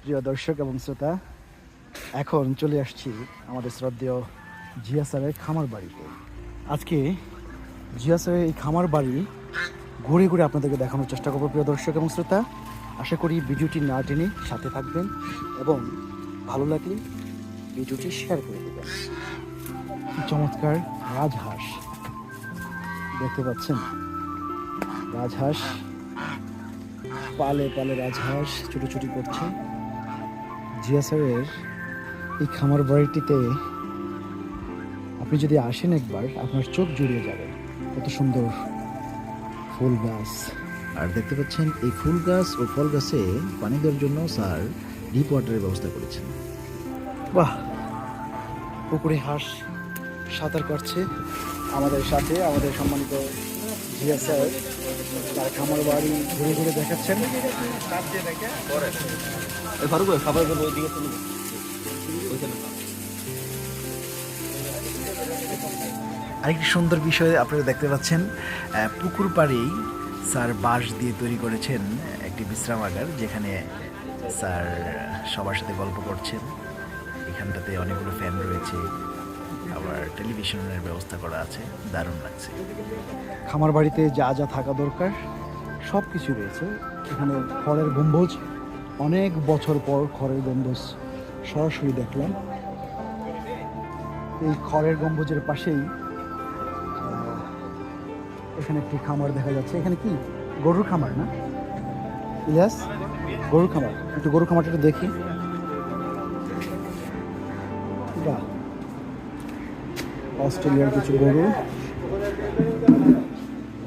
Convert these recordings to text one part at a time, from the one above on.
প্রিয় দর্শক এবং শ্রোতা, এখন চলে আসছি আমাদের শ্রদ্ধেয় জিয়া স্যারের খামার বাড়িতে। আজকে জিয়া স্যারের এই খামার বাড়ি ঘুরে ঘুরে আপনাদেরকে দেখানোর চেষ্টা করবো। প্রিয় দর্শক এবং শ্রোতা, আশা করি ভিডিওটি না টেনে সাথে থাকবেন এবং ভালো লাগলে ভিডিওটি শেয়ার করে দেবেন। কি চমৎকার রাজহাঁস দেখতে পাচ্ছেন, রাজহাঁস পালে পালে রাজহাঁস ছুটোছুটি করছে। জিয়া স্যারের এই খামার বাড়িটিতে আপনি যদি আসেন একবার, আপনার চোখ জুড়িয়ে যাবে। কত সুন্দর ফুল গাছ, আর দেখতে পাচ্ছেন এই ফুল গাছ ও ফল গাছে পানি দেওয়ার জন্য স্যার ডিপ ওয়াটারের ব্যবস্থা করেছেন। বাহ, পুকুরে হাঁস সাঁতার কাটছে আমাদের সাথে। আমাদের সম্মানিত জিয়া স্যার তার খামার বাড়ি ঘুরে ঘুরে দেখাচ্ছেন। আরেকটি সুন্দর বিষয় আপনারা দেখতে পাচ্ছেন, পুকুর পাড়েই স্যার বাঁশ দিয়ে তৈরি করেছেন একটি বিশ্রামাগার, যেখানে স্যার সবার সাথে গল্প করছেন। এখানটাতে অনেকগুলো ফ্যান রয়েছে, আবার টেলিভিশনের ব্যবস্থা করা আছে। দারুণ লাগছে। খামার বাড়িতে যা যা থাকা দরকার সব কিছু রয়েছে। এখানে খড়ের গম্বুজ, অনেক বছর পর খড়ের গম্বুজ সরাসরি দেখলাম। এই খড়ের গম্বুজের পাশেই এখানে একটি খামার দেখা যাচ্ছে। এখানে কি গরুর খামার না ইলিয়াস? গরুর খামার, একটু গরুর খামারটা একটু দেখি। বাহ, অস্ট্রেলিয়ার কিছু গরু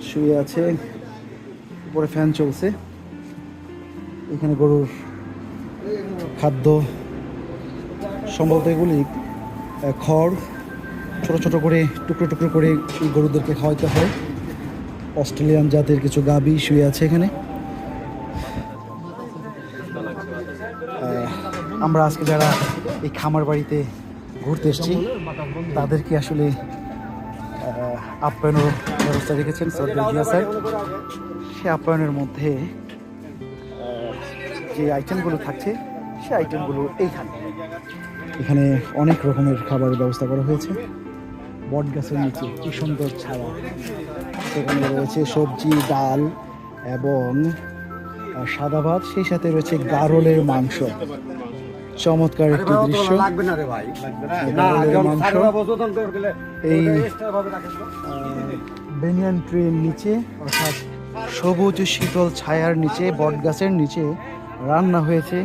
শুয়ে আছে, উপরে ফ্যান চলছে। এখানে গরুর খাদ্য, সম্ভবত এগুলি খড় ছোট ছোট করে টুকরো টুকরো করে এই গরুদেরকে খাওয়াইতে হয়। অস্ট্রেলিয়ান জাতের কিছু গাভী শুয়ে আছে এখানে। আমরা আজকে যারা এই খামার বাড়িতে ঘুরতে এসেছি তাদেরকে আসলে আপ্যায়নের ব্যবস্থা রেখেছেন শ্রদ্ধেয় জিয়া স্যার। সে আপ্যায়নের মধ্যে যে আইটেমগুলো থাকছে সে আইটেমগুলো এখানে অনেক রকমের খাবারের ব্যবস্থা করা হয়েছে। বট গাছের নিচে কি সুন্দর ছায়া, সেখানে রয়েছে সবজি, ডাল এবং সাদা ভাত, সেই সাথে রয়েছে গারলের মাংস। চমৎকার একটি দৃশ্য। এই বেনিয়ান ট্রির নিচে, অর্থাৎ সবুজ শীতল ছায়ার নিচে, বট গাছের নিচে রান্না হয়েছে